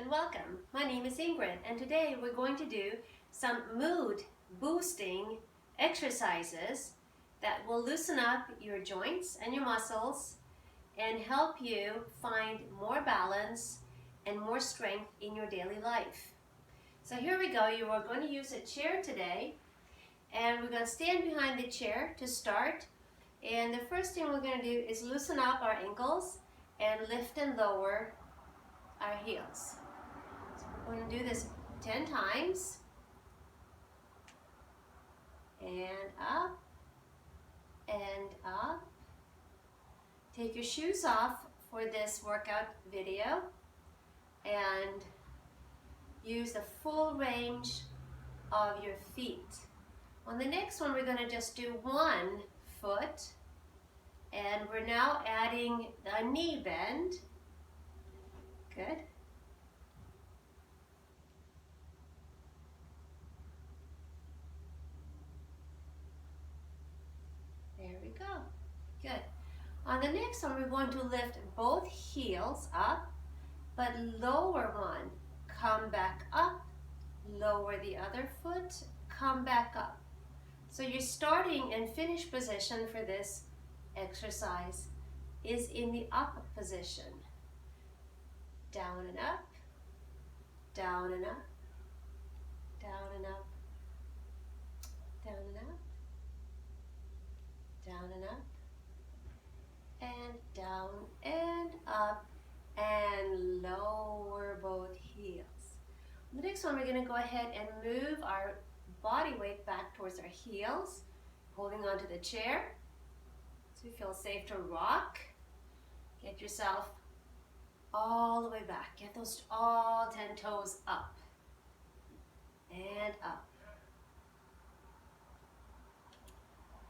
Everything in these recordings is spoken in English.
and welcome. My name is Ingrid and today we're going to do some mood boosting exercises that will loosen up your joints and your muscles and help you find more balance and more strength in your daily life. So here we go. You are going to use a chair today and we're going to stand behind the chair to start. And the first thing we're going to do is loosen up our ankles and lift and lower our heels. So we're going to do this 10 times. And up and up. Take your shoes off for this workout video and use the full range of your feet. On the next one, we're going to just do one foot, and we're now adding a knee bend. Good. There we go. Good. On the next one, we're going to lift both heels up, but lower one. Come back up, lower the other foot, come back up. So your starting and finish position for this exercise is in the up position. Down and up, down and up, down and up, down and up, down and up, and down and up, and lower both heels. On the next one, we're going to go ahead and move our body weight back towards our heels, holding onto the chair so you feel safe to rock. Get yourself all the way back. Get those all 10 toes up and up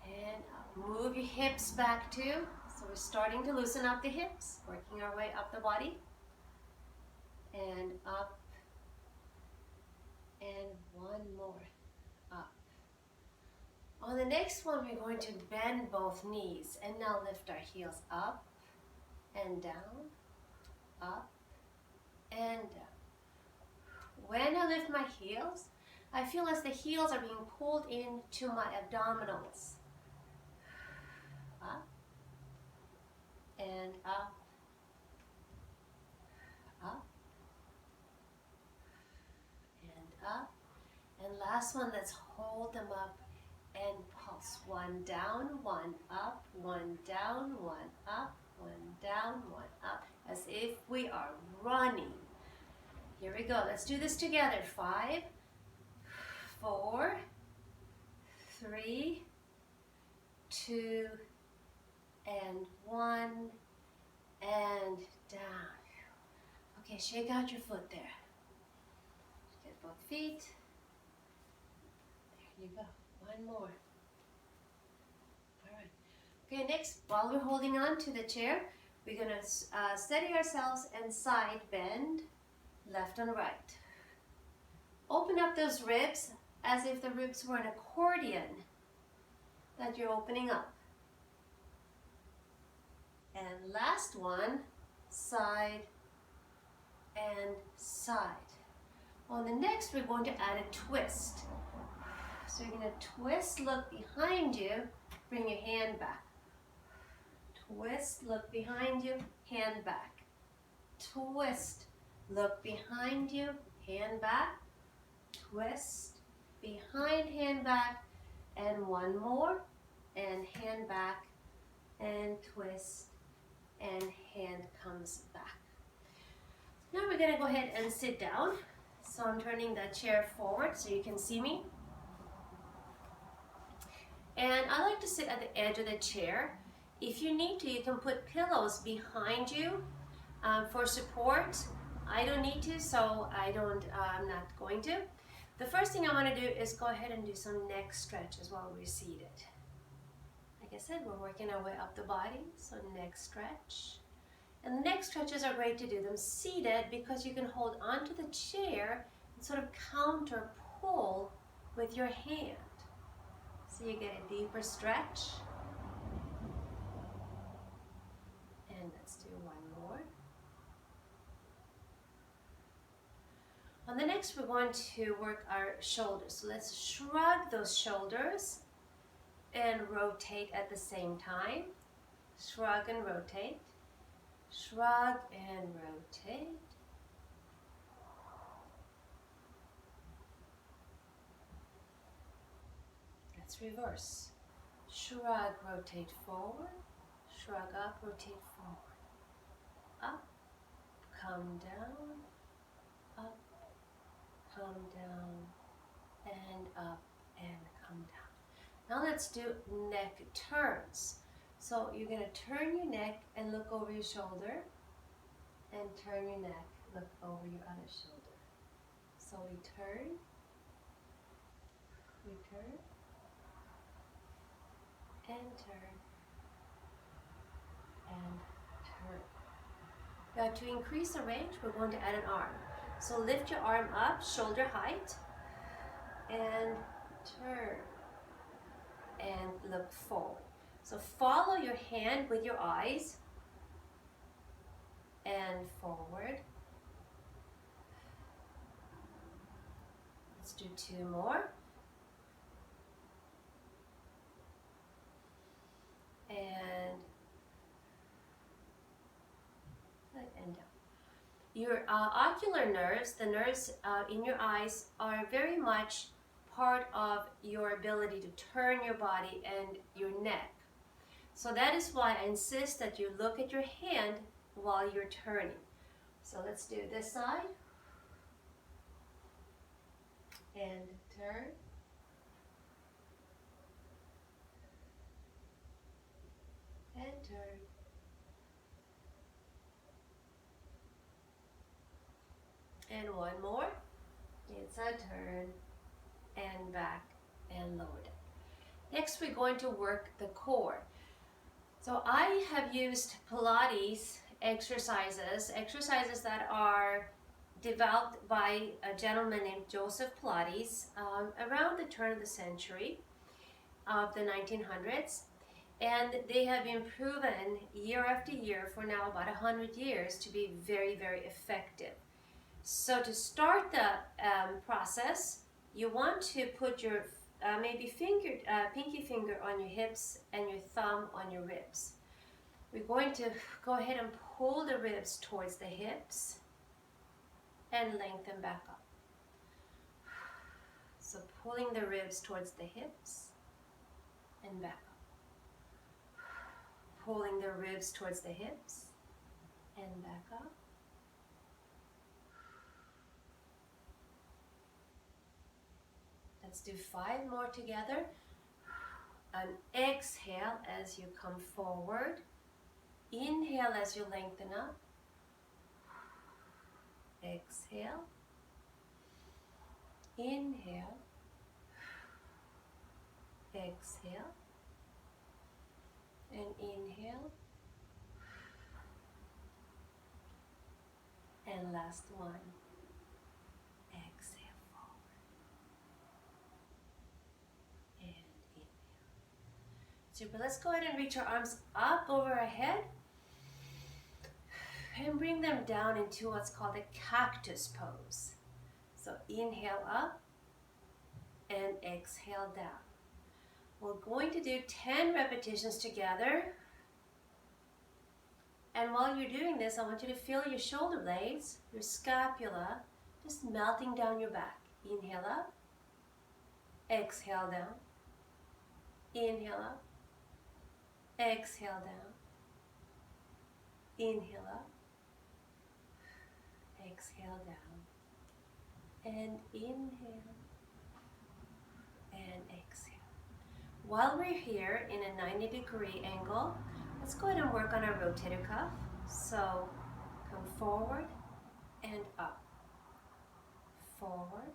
and up. Move your hips back too. So we're starting to loosen up the hips, working our way up the body and up, and one more up. On the next one, we're going to bend both knees and now lift our heels up and down, up and down. When I lift my heels, I feel as the heels are being pulled into my abdominals. Up and up, up and up. And last one, let's hold them up and pulse. One down, one up, one down, one up, one down, one up, as if we are running. Here we go. Let's do this together. 5, 4, 3, 2, and 1, and down. Okay, shake out your foot there. Get both feet. There you go. One more. All right. Okay, next, while we're holding on to the chair, we're going to steady ourselves and side bend left and right. Open up those ribs as if the ribs were an accordion that you're opening up. And last one, side and side. On the next, we're going to add a twist. So you're going to twist, look behind you, bring your hand back. Twist, look behind you, hand back. Twist, look behind you, hand back. Twist, behind, hand back, and one more, and hand back, and twist, and hand comes back. Now we're going to go ahead and sit down. So I'm turning the chair forward so you can see me. And I like to sit at the edge of the chair. If you need to, you can put pillows behind you for support. I don't need to, so I'm not going to. The first thing I want to do is go ahead and do some neck stretches while we're seated. Like I said, we're working our way up the body, so neck stretch. And the neck stretches are great to do them seated because you can hold onto the chair and sort of counter pull with your hand. So you get a deeper stretch. And let's do one more. On the next, we're going to work our shoulders. So let's shrug those shoulders and rotate at the same time. Shrug and rotate. Shrug and rotate. Let's reverse. Shrug, rotate forward. Shrug up, rotate forward. Up, come down. Up, come down. And up and come down. Now let's do neck turns. So you're going to turn your neck and look over your shoulder. And turn your neck, look over your other shoulder. So we turn. We turn. And turn. And turn. Now to increase the range, we're going to add an arm. So lift your arm up, shoulder height. And turn. And look forward. So follow your hand with your eyes. And forward. Let's do 2 more. And down. Your ocular nerves, the nerves in your eyes, are very much part of your ability to turn your body and your neck. So that is why I insist that you look at your hand while you're turning. So let's do this side. And turn. And turn. And one more. It's a turn. And back and lower down. Next, we're going to work the core. So I have used Pilates exercises that are developed by a gentleman named Joseph Pilates around the turn of the century of the 1900s. And they have been proven year after year for now about 100 years to be very, very effective. So to start the process, you want to put your pinky finger on your hips and your thumb on your ribs. We're going to go ahead and pull the ribs towards the hips and lengthen back up. So pulling the ribs towards the hips and back up. Pulling the ribs towards the hips and back up. Let's do 5 more together. An exhale as you come forward. Inhale as you lengthen up. Exhale. Inhale. Exhale. And inhale. And last one. Exhale forward. And inhale. Super. Let's go ahead and reach our arms up over our head. And bring them down into what's called a cactus pose. So inhale up and exhale down. We're going to do 10 repetitions together. And while you're doing this, I want you to feel your shoulder blades, your scapula, just melting down your back. Inhale up, exhale down. Inhale up, exhale down. Inhale up, exhale down. And inhale and exhale. While we're here in a 90-degree angle, let's go ahead and work on our rotator cuff. So come forward and up. Forward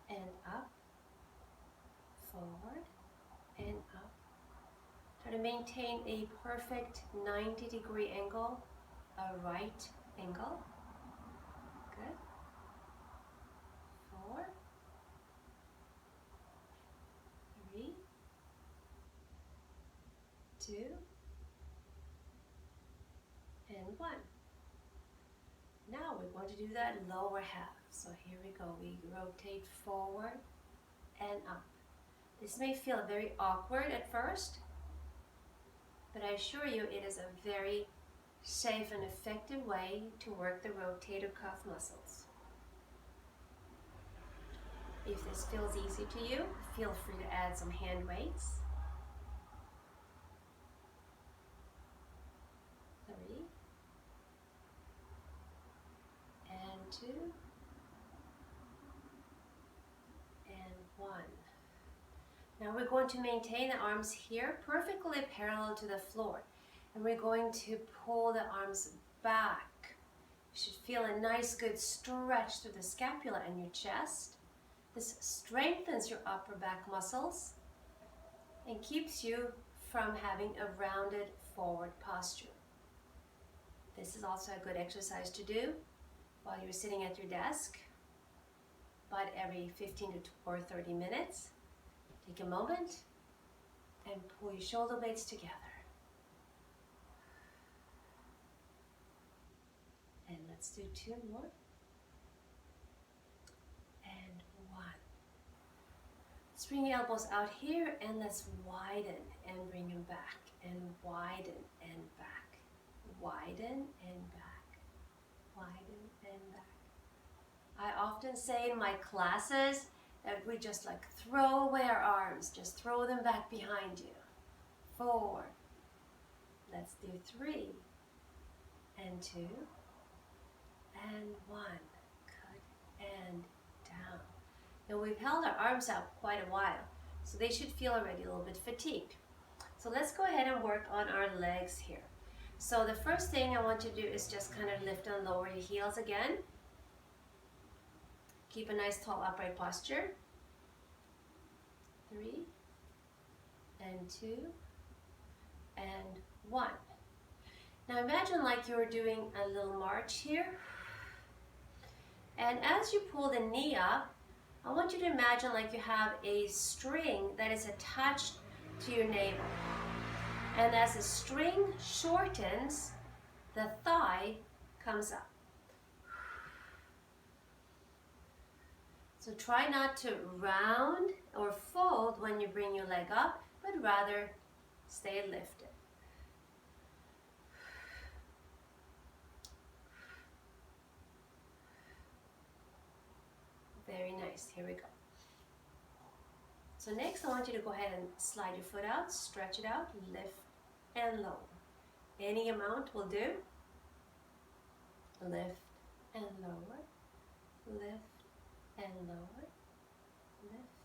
and up. Forward and up. Try to maintain a perfect 90-degree angle, a right angle. Good. 4, 3, 2, and 1. Now we're going to do that lower half. So here we go. We rotate forward and up. This may feel very awkward at first, but I assure you it is a very safe and effective way to work the rotator cuff muscles. If this feels easy to you, feel free to add some hand weights. 3 and 2 and 1. Now we're going to maintain the arms here perfectly parallel to the floor. And we're going to pull the arms back. You should feel a nice good stretch through the scapula and your chest. This strengthens your upper back muscles and keeps you from having a rounded forward posture. This is also a good exercise to do while you're sitting at your desk, but every 15 or 30 minutes. Take a moment and pull your shoulder blades together. And let's do 2 more. And 1. Let's bring the elbows out here and let's widen and bring them back. And widen and back. Widen and back. Widen and back. I often say in my classes that we just like throw away our arms. Just throw them back behind you. 4. Let's do 3 and 2 and 1. Good. And down. Now we've held our arms out quite a while, so they should feel already a little bit fatigued. So let's go ahead and work on our legs here. So the first thing I want you to do is just kind of lift and lower your heels again. Keep a nice tall upright posture. 3 and 2 and 1. Now imagine like you're doing a little march here. And as you pull the knee up, I want you to imagine like you have a string that is attached to your navel. And as the string shortens, the thigh comes up. So try not to round or fold when you bring your leg up, but rather stay lifted. Very nice. Here we go. So next I want you to go ahead and slide your foot out, stretch it out, lift and lower. Any amount will do. Lift and lower, lift and lower, lift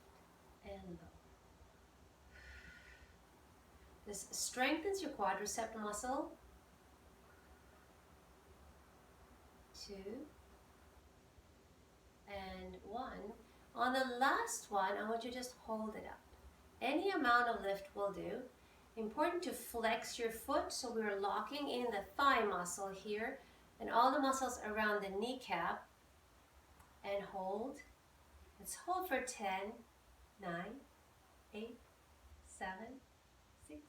and lower. This strengthens your quadricep muscle. 2 and 1. On the last one, I want you to just hold it up. Any amount of lift will do. Important to flex your foot, so we're locking in the thigh muscle here and all the muscles around the kneecap. And hold. Let's hold for 10, 9, 8, 7, 6,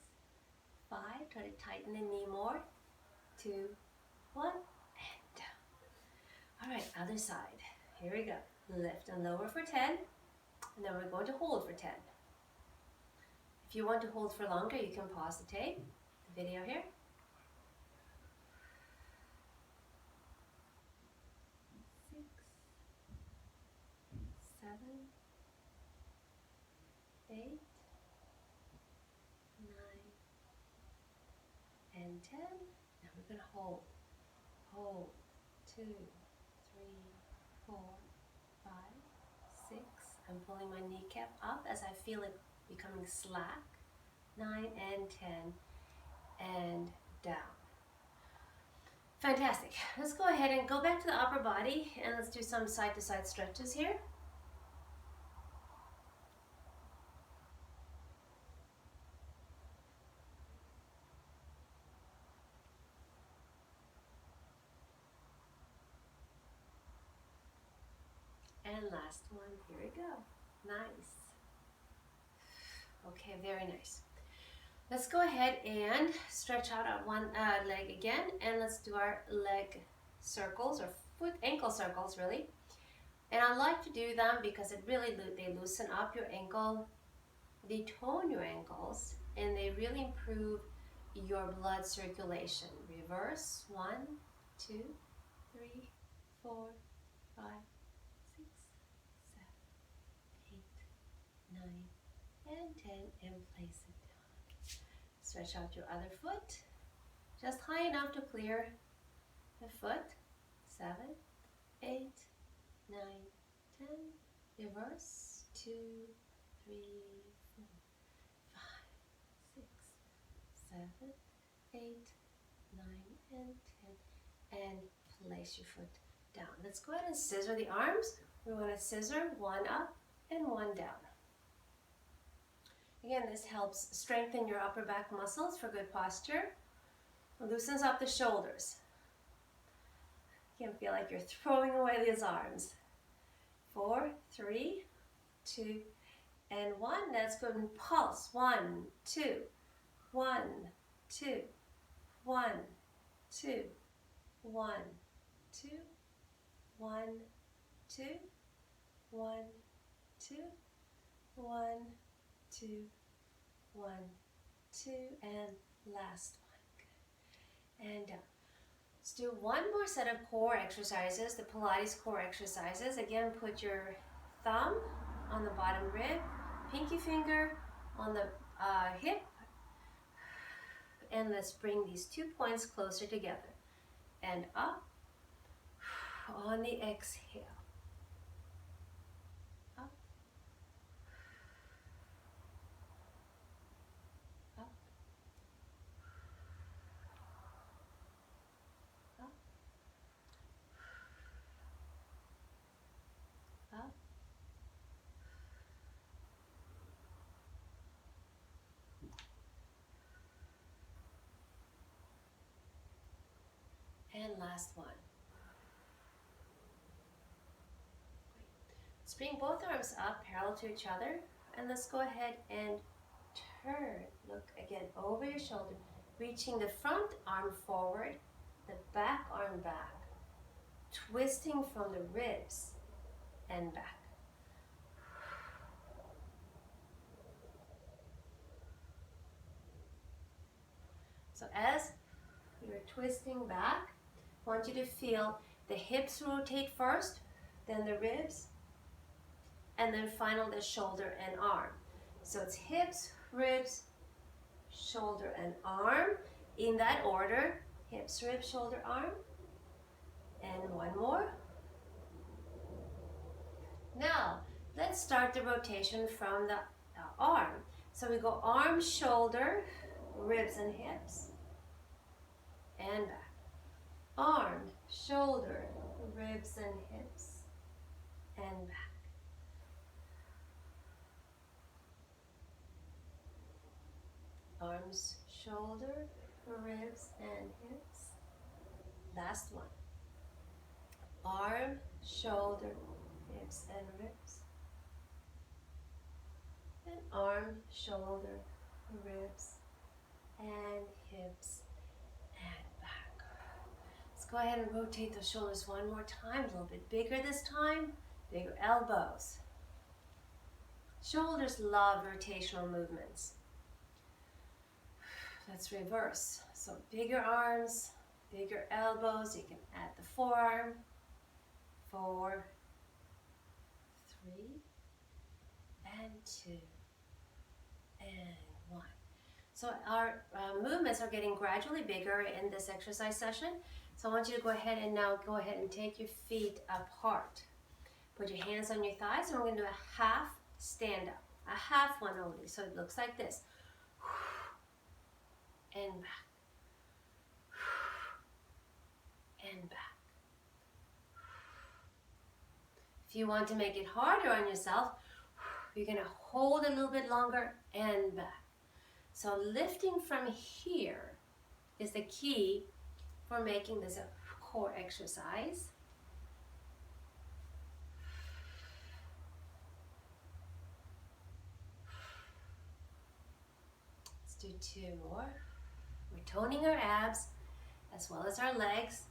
5. Try to tighten the knee more. 2, 1, and down. All right, other side. Here we go. Lift and lower for 10, and then we're going to hold for 10. If you want to hold for longer, you can pause the tape, the video here. 6, 7, 8, 9, and 10. Now we're going to hold. Hold. 2, 3, 4, 5, 6. I'm pulling my kneecap up as I feel it becoming slack. 9 and 10 and down. Fantastic. Let's go ahead and go back to the upper body and let's do some side to side stretches here. And last one, here we go. Nice. Okay, very nice. Let's go ahead and stretch out our one leg again, and let's do our leg circles or ankle circles really. And I like to do them because they loosen up your ankle, they tone your ankles, and they really improve your blood circulation. Reverse, 1, 2, 3, 4, 5, 6, 7, 8, 9, and 10, and place it down. Stretch out your other foot, just high enough to clear the foot. 7, 8, 9, 10, reverse, 2, 3, 4, 5, 6, 7, 8, 9, and 10, and place your foot down. Let's go ahead and scissor the arms. We want to scissor one up and one down. Again, this helps strengthen your upper back muscles for good posture. It loosens up the shoulders. You can feel like you're throwing away these arms. 4, 3, 2, and 1. Let's go and pulse. 1, 2, 1, 2, 1, 2, 1, 2, 1, 2, 1, 2, 1, 2, 1, 2, and last one. And down. Let's do one more set of core exercises, the Pilates core exercises. Again, put your thumb on the bottom rib, pinky finger on the hip, and let's bring these 2 points closer together. And up on the exhale. Up. Up. Up. Up. And last one. Let's bring both arms up parallel to each other, and let's go ahead and turn. Look again over your shoulder, reaching the front arm forward, the back arm back, twisting from the ribs and back. So as you're twisting back, I want you to feel the hips rotate first, then the ribs, and then finally the shoulder and arm. So it's hips, ribs, shoulder, and arm. In that order, hips, ribs, shoulder, arm. And one more. Now, let's start the rotation from the arm. So we go arm, shoulder, ribs, and hips, and back. Arm, shoulder, ribs, and hips, and back. Arms, shoulder, ribs, and hips. Last one. Arm, shoulder, hips, and ribs. And arm, shoulder, ribs, and hips, and back. Let's go ahead and rotate the shoulders one more time, a little bit bigger this time, bigger elbows. Shoulders love rotational movements. Let's reverse. So bigger arms, bigger elbows. You can add the forearm. 4, 3, and 2, and 1. So our movements are getting gradually bigger in this exercise session. So I want you to go ahead and take your feet apart. Put your hands on your thighs, and we're going to do a half stand up. A half one only. So it looks like this. And back. And back. If you want to make it harder on yourself, you're going to hold a little bit longer and back. So lifting from here is the key for making this a core exercise. Let's do 2 more. We're toning our abs as well as our legs.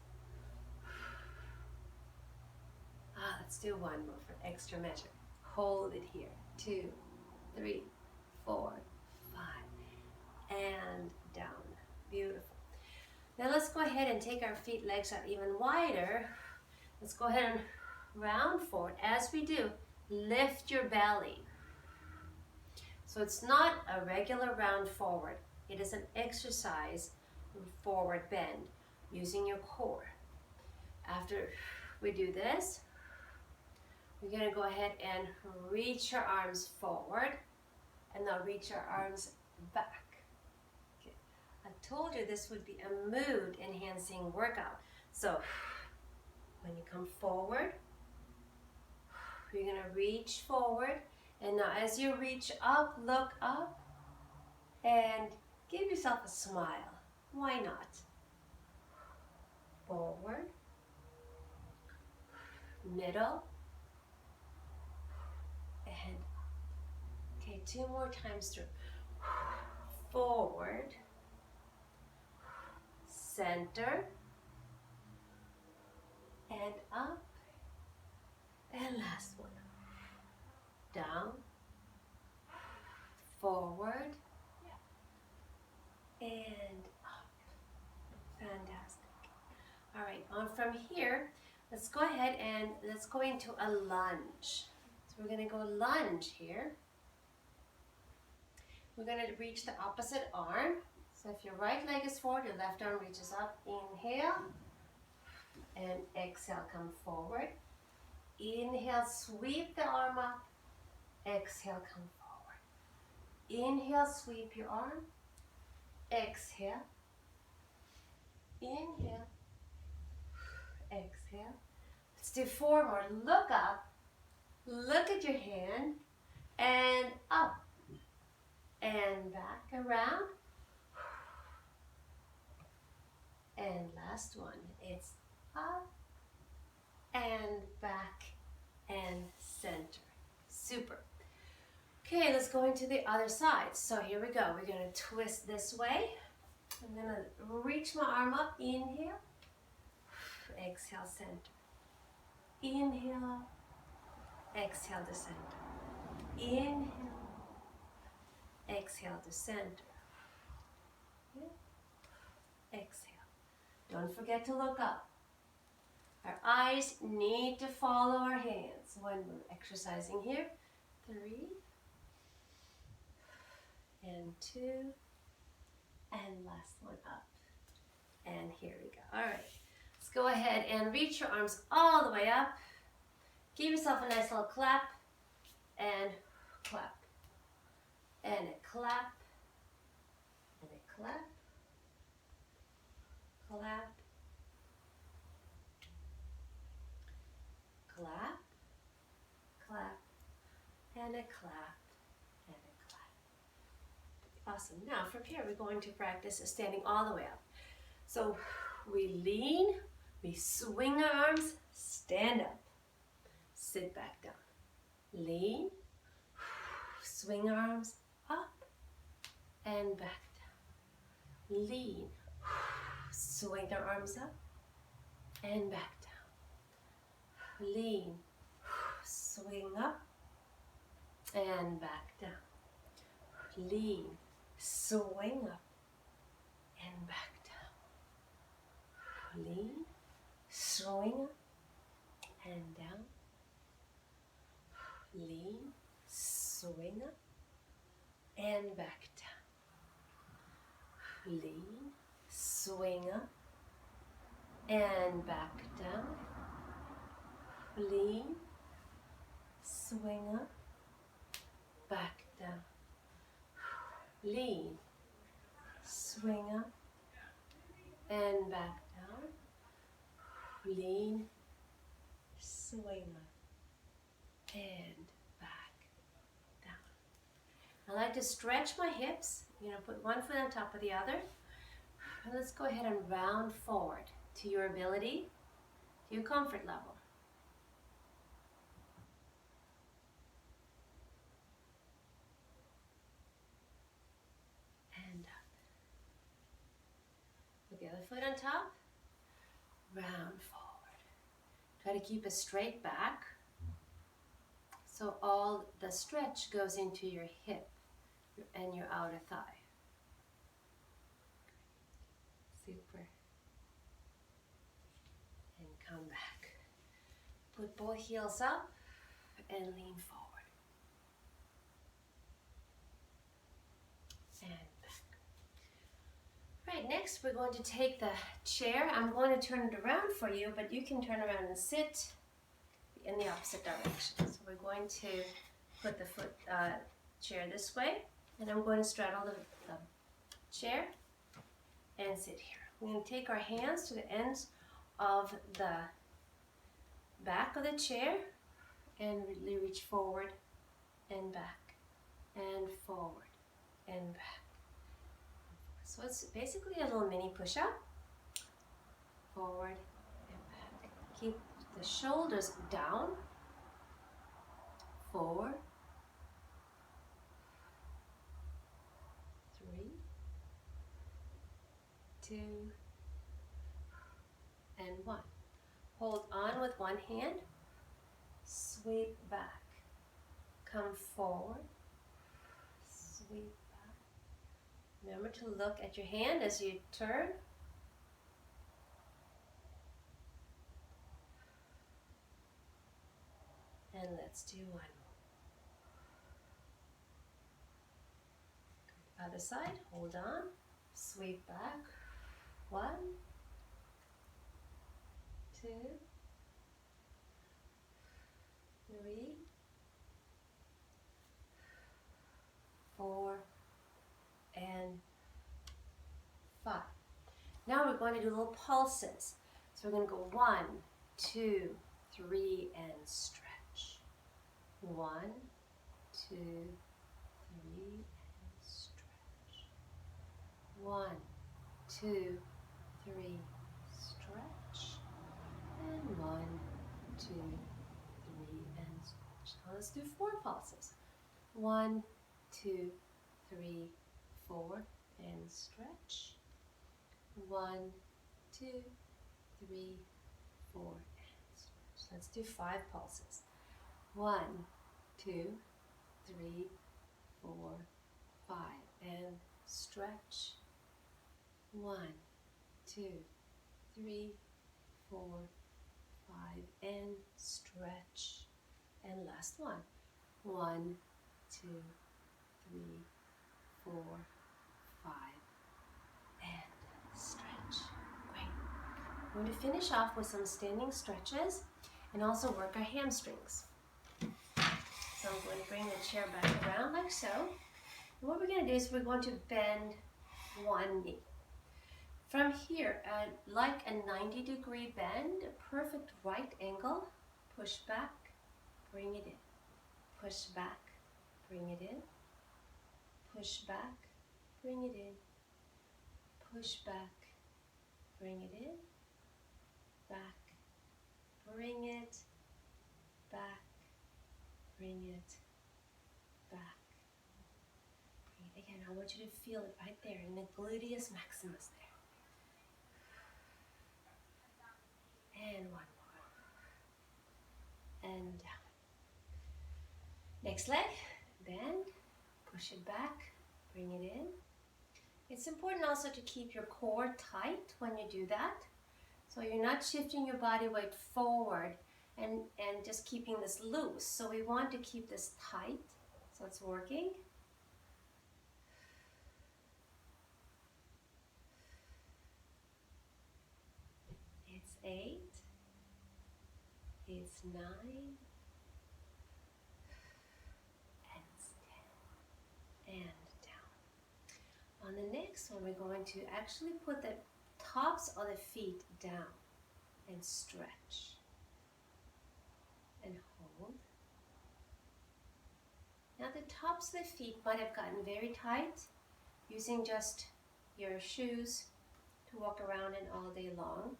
Let's do one more for extra measure. Hold it here. 2, 3, 4, 5. And down. Beautiful. Now let's go ahead and take our feet, legs out even wider. Let's go ahead and round forward. As we do, lift your belly. So it's not a regular round forward. It is an exercise forward bend using your core. After we do this, we're going to go ahead and reach your arms forward and now reach our arms back. Okay. I told you this would be a mood enhancing workout. So when you come forward, you're going to reach forward, and now as you reach up, look up and give yourself a smile. Why not? Forward, middle, and okay, 2 more times through. Forward, center, and up, and last one. Down, forward, and up. Fantastic. All right, on from here, let's go ahead and let's go into a lunge. So we're going to go lunge here. We're going to reach the opposite arm. So if your right leg is forward, your left arm reaches up. Inhale and exhale, come forward. Inhale, sweep the arm up. Exhale, come forward. Inhale, sweep your arm. Exhale. Inhale. Exhale. Let's do 4 more. Look up. Look at your hand. And up. And back around. And last one. It's up. And back. And center. Super. Okay, let's go into the other side. So here we go. We're going to twist this way. I'm going to reach my arm up. Inhale. Exhale, center. Inhale. Exhale to center. Inhale. Exhale to center. Exhale. Don't forget to look up. Our eyes need to follow our hands when we're exercising here. 3 and 2 and last one up. And here we go. All right. Let's go ahead and reach your arms all the way up. Give yourself a nice little clap and clap. And a clap. And a clap. Clap. Clap. Clap. And a clap. And a clap. Awesome. Now from here we're going to practice standing all the way up. So we lean, we swing our arms, stand up, sit back down. Lean, swing arms up and back down. Lean, swing our arms up and back down. Lean, swing up and back down. Lean, swing up and back down. Lean, swing up and down. Lean, swing up and back down. Lean, swing up and back down. Lean, swing up, back down. Lean, swing up and back down. Lean, swing up and back down. I like to stretch my hips, put one foot on top of the other. And let's go ahead and round forward to your ability, to your comfort level. And up. Put the other foot on top. Round forward. Try to keep a straight back. So all the stretch goes into your hip and your outer thigh. Super. And come back. Put both heels up and lean forward. And back. Right, next we're going to take the chair. I'm going to turn it around for you, but you can turn around and sit in the opposite direction. So we're going to put the chair this way, and I'm going to straddle the chair and sit here. We're going to take our hands to the ends of the back of the chair and really reach forward and back and forward and back. So it's basically a little mini push-up. Forward and back. Keep the shoulders down. Forward. 3, 2, and 1. Hold on with one hand. Sweep back. Come forward. Sweep back. Remember to look at your hand as you turn. And let's do one more. Other side, hold on, sweep back. 1, 2, 3, 4, and 5. Now we're going to do little pulses. So we're going to go 1, 2, 3, and stretch. 1, 2, 3, and stretch. 1, 2, 3, stretch. And 1, 2, 3, and stretch. Now let's do 4 pulses. 1, 2, 3, 4, and stretch. 1, 2, 3, 4, and stretch. Let's do 5 pulses. 1, 2, 3, 4, 5, and stretch. 1, 2, 3, 4, 5, and stretch. And last one. 1, 2, 3, 4, 5, and stretch. Great. We're going to finish off with some standing stretches and also work our hamstrings. So I'm going to bring the chair back around like so. And what we're going to do is we're going to bend one knee. From here, like a 90-degree bend, a perfect right angle, push back, bring it in. Push back, bring it in. Push back, bring it in. Push back, bring it in. Back, bring it, back, bring it, back. Bring it again. I want you to feel it right there in the gluteus maximus there. And one more. And down. Next leg, bend, push it back, bring it in. It's important also to keep your core tight when you do that. So you're not shifting your body weight forward and just keeping this loose. So we want to keep this tight. So it's working. It's 8. It's 9. And it's 10. And down. On the next one, we're going to actually put the tops of the feet down and stretch. And hold. Now the tops of the feet might have gotten very tight, using just your shoes to walk around in all day long.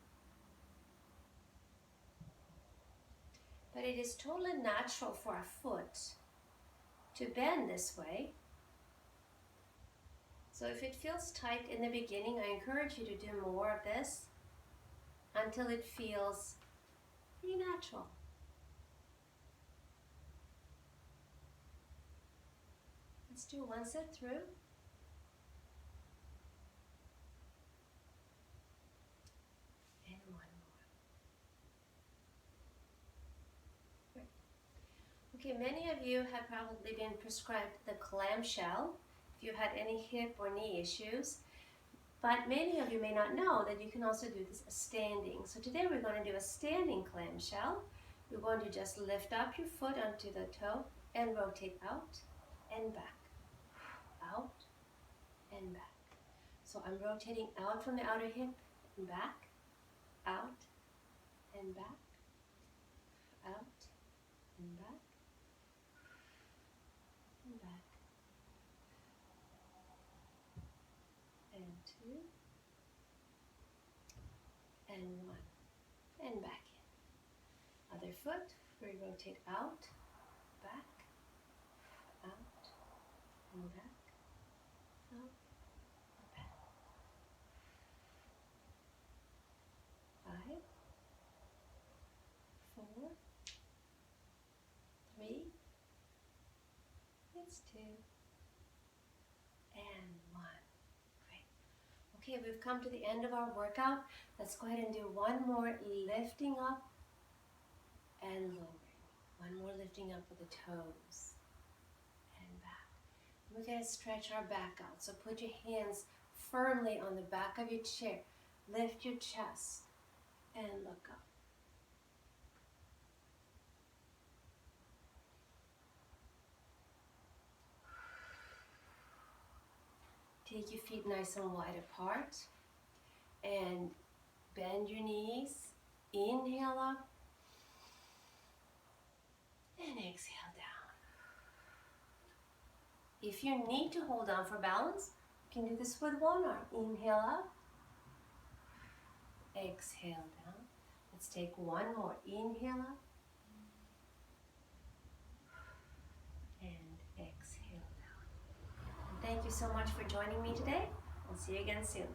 But it is totally natural for a foot to bend this way. So if it feels tight in the beginning, I encourage you to do more of this until it feels pretty natural. Let's do one set through. And one more. Okay, many of you have probably been prescribed the Clamshell if you've had any hip or knee issues. But many of you may not know that you can also do this standing. So today we're going to do a standing clamshell. We're going to just lift up your foot onto the toe and rotate out and back, out and back. So I'm rotating out from the outer hip and back, out and back, out and back, and back. And two, and one, and back in. Other foot, we rotate out, back, out, and back, out, and back. 5, 4, 3, it's 2, and 1. Okay, we've come to the end of our workout. Let's go ahead and do one more lifting up and lowering. One more lifting up with the toes and back. We're going to stretch our back out. So put your hands firmly on the back of your chair. Lift your chest and look up. Take your feet nice and wide apart and bend your knees. Inhale up and exhale down. If you need to hold on for balance, you can do this with one arm. Inhale up, exhale down. Let's take one more. Inhale up and exhale down. Thank you so much for joining me today. I'll see you again soon.